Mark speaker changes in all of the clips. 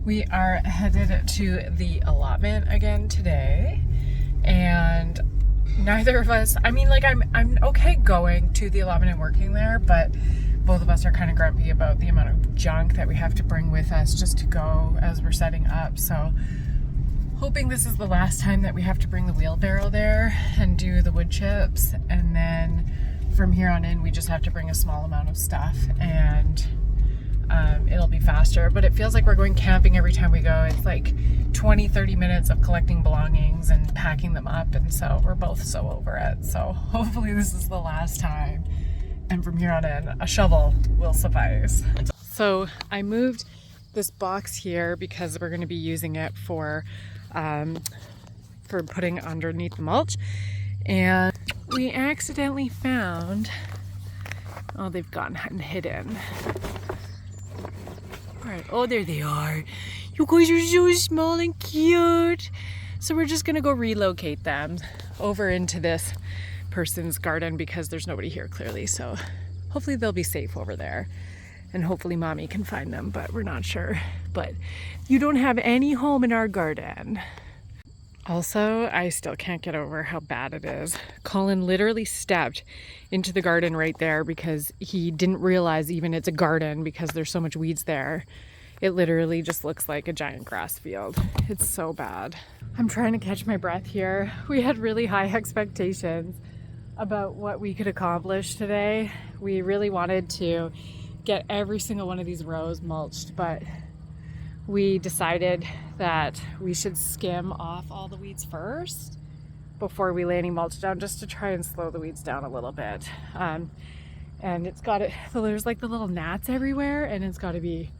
Speaker 1: We are headed to the allotment again today, and neither of us, I mean, like, I'm okay going to the allotment and working there, but both of us are kind of grumpy about the amount of junk that we have to bring with us just to go as we're setting up. So hoping this is the last time that we have to bring the wheelbarrow there and do the wood chips, and then from here on in we just have to bring a small amount of stuff, and it'll be faster. But it feels like we're going camping every time we go. It's like 20-30 minutes of collecting belongings and packing them up, and so we're both so over it. So hopefully this is the last time, and from here on in a shovel will suffice. So I moved this box here because we're going to be using it for putting underneath the mulch, and we accidentally found, oh, they've gone hidden. Alright, oh, there they are. You guys are so small and cute. So we're just gonna go relocate them over into this person's garden because there's nobody here clearly. So hopefully they'll be safe over there, and hopefully mommy can find them, but we're not sure. But you don't have any home in our garden. Also, I still can't get over how bad it is. Colin literally stepped into the garden right there because he didn't realize even it's a garden because there's so much weeds there. It literally just looks like a giant grass field. It's so bad. I'm trying to catch my breath here. We had really high expectations about what we could accomplish today. We really wanted to get every single one of these rows mulched, but we decided that we should skim off all the weeds first before we lay any mulch down, just to try and slow the weeds down a little bit. And it's got it, so there's like the little gnats everywhere, and it's got to be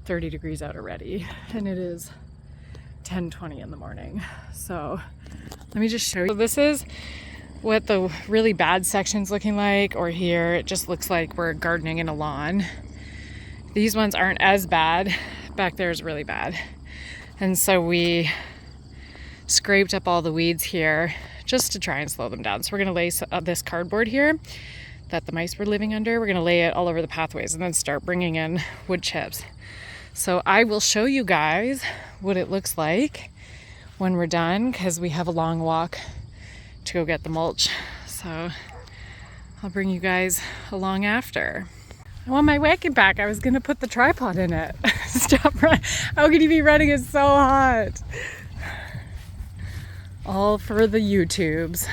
Speaker 1: 30 degrees out already, and it is 10:20 in the morning. So let me just show you. So this is what the really bad section's looking like, or here it just looks like we're gardening in a lawn. These ones aren't as bad. Back there is really bad. And so we scraped up all the weeds here just to try and slow them down. So we're gonna lay this cardboard here that the mice were living under. We're gonna lay it all over the pathways and then start bringing in wood chips. So I will show you guys what it looks like when we're done, because we have a long walk to go get the mulch. So I'll bring you guys along after. I want my wagon back. I was gonna put the tripod in it. Stop running. How could you be running? It's so hot. All for the YouTubes.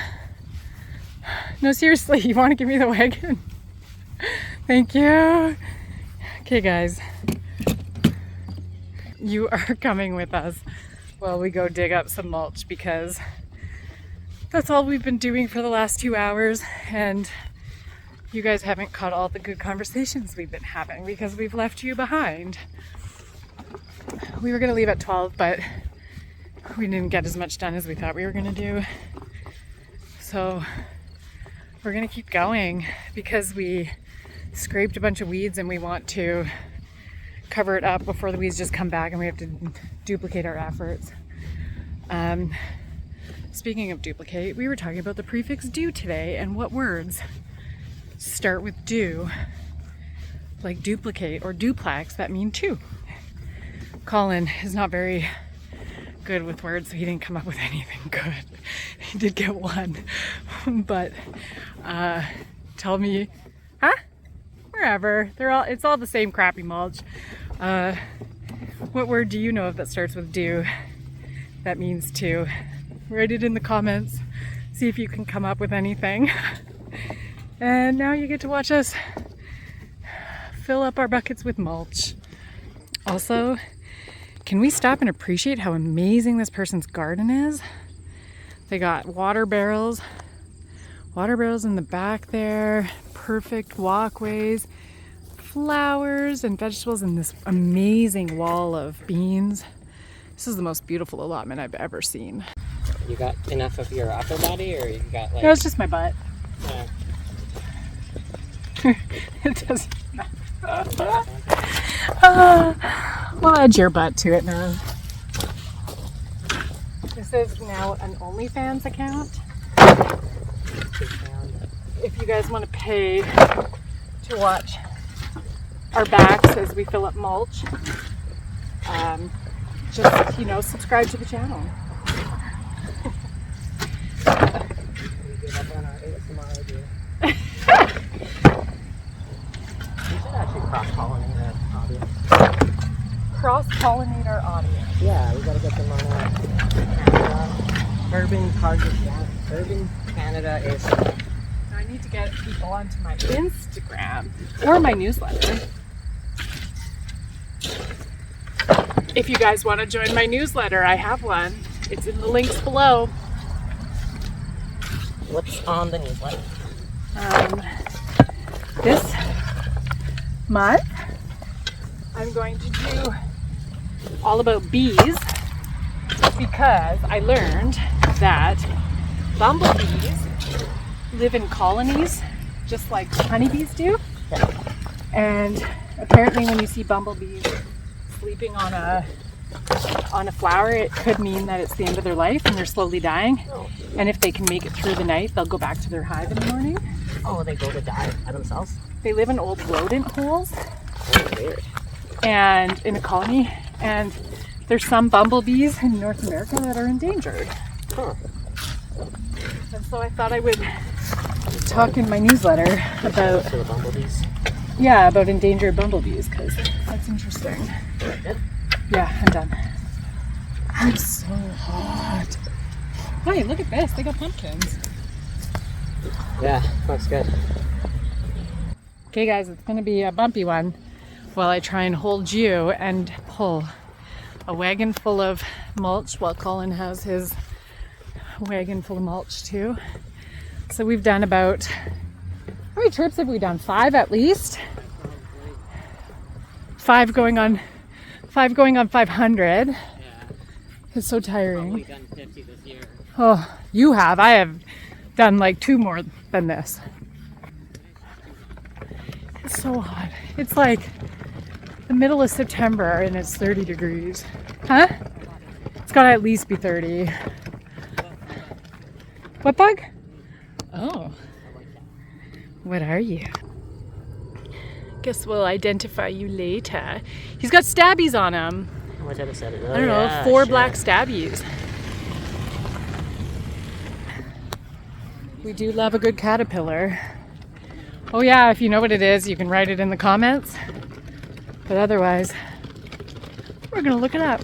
Speaker 1: No, seriously, you want to give me the wagon? Thank you. Okay, guys. You are coming with us while we go dig up some mulch, because that's all we've been doing for the last 2 hours, and you guys haven't caught all the good conversations we've been having because we've left you behind. We were going to leave at 12, but we didn't get as much done as we thought we were going to do. So we're going to keep going because we scraped a bunch of weeds and we want to cover it up before the weeds just come back and we have to duplicate our efforts. Speaking of duplicate, we were talking about the prefix do today and what words start with do, like duplicate or duplex, that mean two. Colin is not very good with words, so he didn't come up with anything good. He did get one, but tell me, wherever, it's all the same crappy mulch. What word do you know of that starts with do that means two? Write it in the comments, see if you can come up with anything. And now you get to watch us fill up our buckets with mulch. Also, can we stop and appreciate how amazing this person's garden is? They got water barrels in the back there, perfect walkways, flowers and vegetables, and this amazing wall of beans. This is the most beautiful allotment I've ever seen.
Speaker 2: You got enough of your upper body, or you got like...
Speaker 1: No, it's just my butt.
Speaker 2: Yeah.
Speaker 1: It doesn't matter. We'll add your butt to it now. This is now an OnlyFans account. If you guys want to pay to watch our backs as we fill up mulch, just, you know, subscribe to the channel.
Speaker 2: We give up on our ASMR idea. We should actually cross-pollinate our audience.
Speaker 1: Cross-pollinate our audience.
Speaker 2: Yeah, we gotta get them on Canada. Urban Canada ASMR.
Speaker 1: I need to get people onto my Instagram or my newsletter. If you guys want to join my newsletter, I have one. It's in the links below.
Speaker 2: What's on the newsletter?
Speaker 1: This month, I'm going to do all about bees because I learned that bumblebees live in colonies just like honeybees do. And apparently when you see bumblebees sleeping on a flower, it could mean that it's the end of their life and they're slowly dying. And if they can make it through the night, they'll go back to their hive in the morning.
Speaker 2: Oh, they go to die by themselves?
Speaker 1: They live in old rodent holes.
Speaker 2: Oh, weird.
Speaker 1: And in a colony. And there's some bumblebees in North America that are endangered.
Speaker 2: Huh.
Speaker 1: And so I thought I would talk in my newsletter about
Speaker 2: the bumblebees.
Speaker 1: Yeah, about endangered bumblebees, because that's interesting.
Speaker 2: Good.
Speaker 1: Yeah, I'm done. It's so hot. Hey, look at this. They got pumpkins.
Speaker 2: Yeah, looks good.
Speaker 1: Okay, guys, it's going to be a bumpy one while I try and hold you and pull a wagon full of mulch while Colin has his wagon full of mulch too. So we've done about, how many trips have we done? 5 at least. 5 going on 500.
Speaker 2: Yeah.
Speaker 1: It's so tiring.
Speaker 2: Probably done 50 this year.
Speaker 1: Oh, you have. I have done like 2 more than this. It's so hot. It's like the middle of September and it's 30 degrees. Huh? It's got to at least be 30. What bug? Oh. What are you? Guess we'll identify you later. He's got stabbies on him.
Speaker 2: What did I say?
Speaker 1: I don't know, 4 black stabbies. We do love a good caterpillar. Oh yeah, if you know what it is, you can write it in the comments. But otherwise, we're gonna look it up.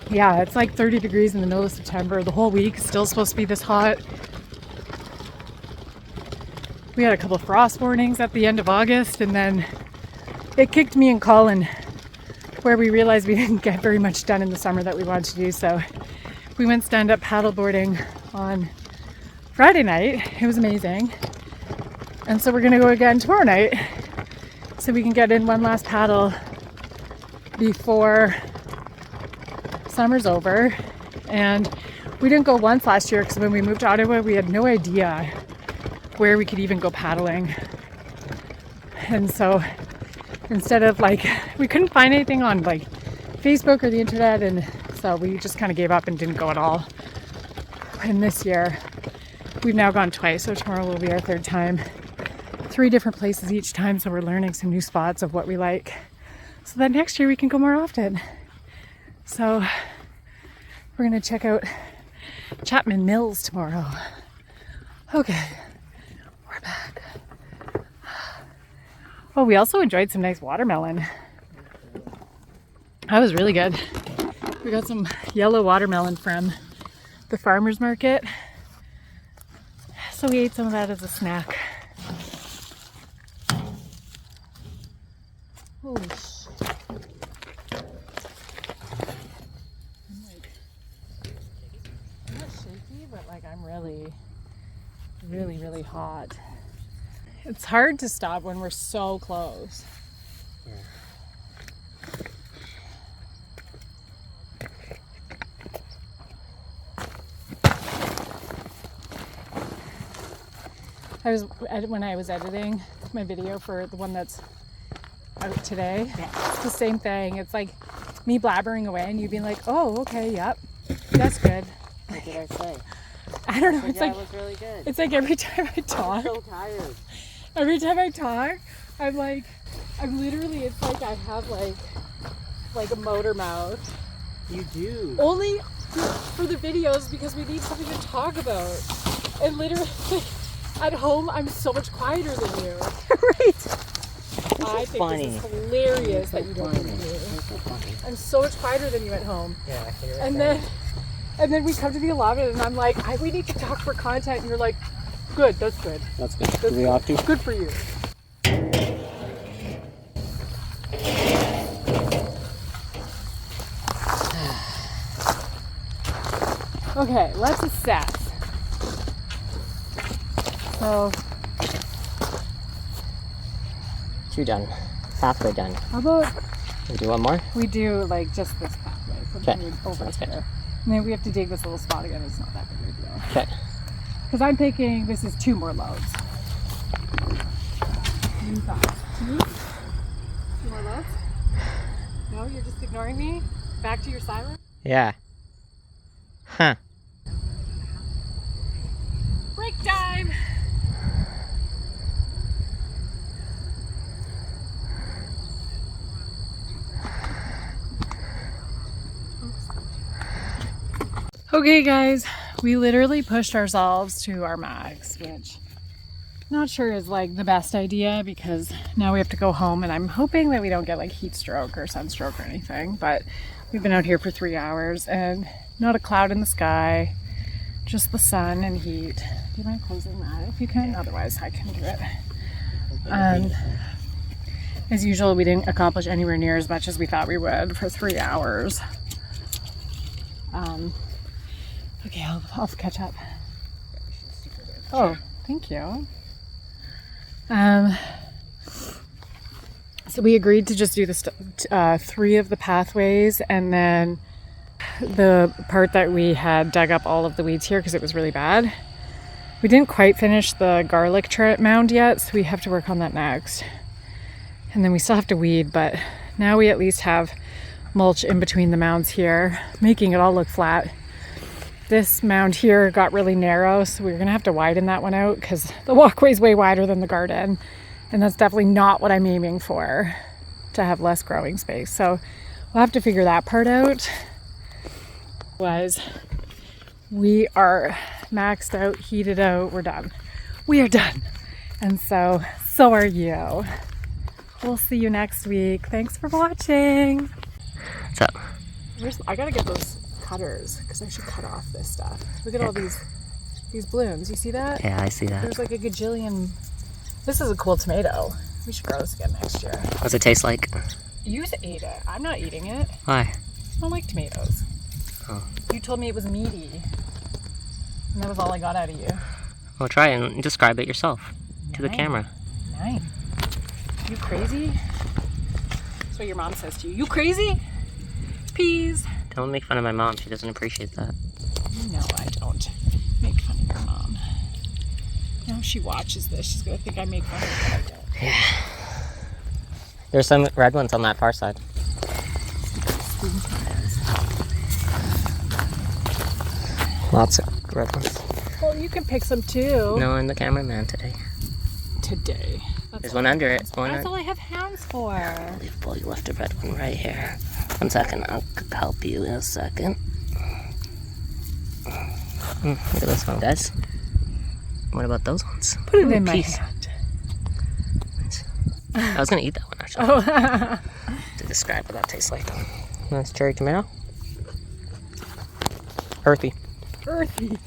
Speaker 1: Yeah, it's like 30 degrees in the middle of September. The whole week is still supposed to be this hot. We had a couple of frost warnings at the end of August, and then it kicked me and Colin where we realized we didn't get very much done in the summer that we wanted to do. So we went stand-up paddleboarding on Friday night. It was amazing. And so we're gonna go again tomorrow night so we can get in one last paddle before summer's over. And we didn't go once last year because when we moved to Ottawa, we had no idea where we could even go paddling. And so instead of we couldn't find anything on Facebook or the internet, and so we just kind of gave up and didn't go at all. And this year we've now gone twice, so tomorrow will be our 3rd time. 3 different places each time, so we're learning some new spots of what we like, so that next year we can go more often. So we're gonna check out Chapman Mills tomorrow. Okay, we're back. Oh, we also enjoyed some nice watermelon. That was really good. We got some yellow watermelon from the farmer's market, so we ate some of that as a snack. Holy shit. I'm not shaky, but I'm really, really, really hot. It's hard to stop when we're so close.
Speaker 2: Yeah.
Speaker 1: When I was editing my video for the one that's out today, it's the same thing. It's like me blabbering away and you being like, oh, okay, yep, that's good.
Speaker 2: What did I say?
Speaker 1: I don't know. It's
Speaker 2: that was really good.
Speaker 1: It's like every time I talk.
Speaker 2: I'm so tired.
Speaker 1: Every time I talk, I'm like I'm literally, it's like I have like a motor mouth.
Speaker 2: You do.
Speaker 1: Only for the videos because we need something to talk about. And literally, at home, I'm so much quieter than you.
Speaker 2: Right.
Speaker 1: I think
Speaker 2: funny.
Speaker 1: this is hilarious that you don't hear me. I'm so much quieter than you at home.
Speaker 2: Yeah, I hear it.
Speaker 1: And then we come to the allotment and I'm like, we need to talk for content. And you're like, good, that's good.
Speaker 2: That's good. Do we have to?
Speaker 1: Good for you. Okay, let's assess. So,
Speaker 2: Two done. Halfway done.
Speaker 1: how about
Speaker 2: We do one more?
Speaker 1: we do like just this pathway from
Speaker 2: Okay,
Speaker 1: here over
Speaker 2: sounds
Speaker 1: to
Speaker 2: good.
Speaker 1: there. And then we have to dig this little spot again. It's not that big of a deal.
Speaker 2: Okay.
Speaker 1: Because I'm thinking this is 2 more loads. Two thoughts. 2 more loads? No, you're just ignoring me? Back to your silence?
Speaker 2: Yeah. Huh.
Speaker 1: Break time! Okay guys, we literally pushed ourselves to our max, which I'm not sure is like the best idea because now we have to go home and I'm hoping that we don't get like heat stroke or sunstroke or anything, but we've been out here for 3 hours and not a cloud in the sky, just the sun and heat. Do you mind closing that if you can? Otherwise I can do it. As usual, we didn't accomplish anywhere near as much as we thought we would for 3 hours. Okay, I'll catch up. Oh, thank you. So we agreed to just do the 3 of the pathways and then the part that we had dug up all of the weeds here because it was really bad. We didn't quite finish the garlic mound yet, so we have to work on that next. And then we still have to weed, but now we at least have mulch in between the mounds here, making it all look flat. This mound here got really narrow, so we're gonna have to widen that one out because the walkway's way wider than the garden. And that's definitely not what I'm aiming for, to have less growing space. So we'll have to figure that part out. Otherwise, we are maxed out, heated out, we're done. We are done. And so are you. We'll see you next week. Thanks for watching.
Speaker 2: What's up?
Speaker 1: I gotta get those cutters because I should cut off this stuff. Look at all these blooms. You see that?
Speaker 2: Yeah, I see that.
Speaker 1: There's like a gajillion. This is a cool tomato. We should grow this again next year.
Speaker 2: What's it taste like?
Speaker 1: You ate it. I'm not eating it.
Speaker 2: Why?
Speaker 1: I don't like tomatoes.
Speaker 2: Oh.
Speaker 1: You told me it was meaty. And that was all I got out of you.
Speaker 2: Well, try and describe it yourself to the camera.
Speaker 1: 9. You crazy? That's what your mom says to you. You crazy? Peas.
Speaker 2: Don't make fun of my mom. She doesn't appreciate that.
Speaker 1: No, I don't make fun of your mom. Now if she watches this, she's gonna think I make fun of her, but I don't.
Speaker 2: Yeah. There's some red ones on that far side. Lots of red ones.
Speaker 1: Well, you can pick some too.
Speaker 2: No, I'm the cameraman today.
Speaker 1: Today.
Speaker 2: There's one under it.
Speaker 1: That's all I have hands for.
Speaker 2: Unbelievable, you left a red one right here. 1 second, I'll help you in a second. Look at this one, guys. What about those ones?
Speaker 1: Put it in my
Speaker 2: Peace.
Speaker 1: hand.
Speaker 2: I was gonna eat that one actually.
Speaker 1: Oh.
Speaker 2: To describe what that tastes like. Nice cherry tomato. Earthy.
Speaker 1: Earthy.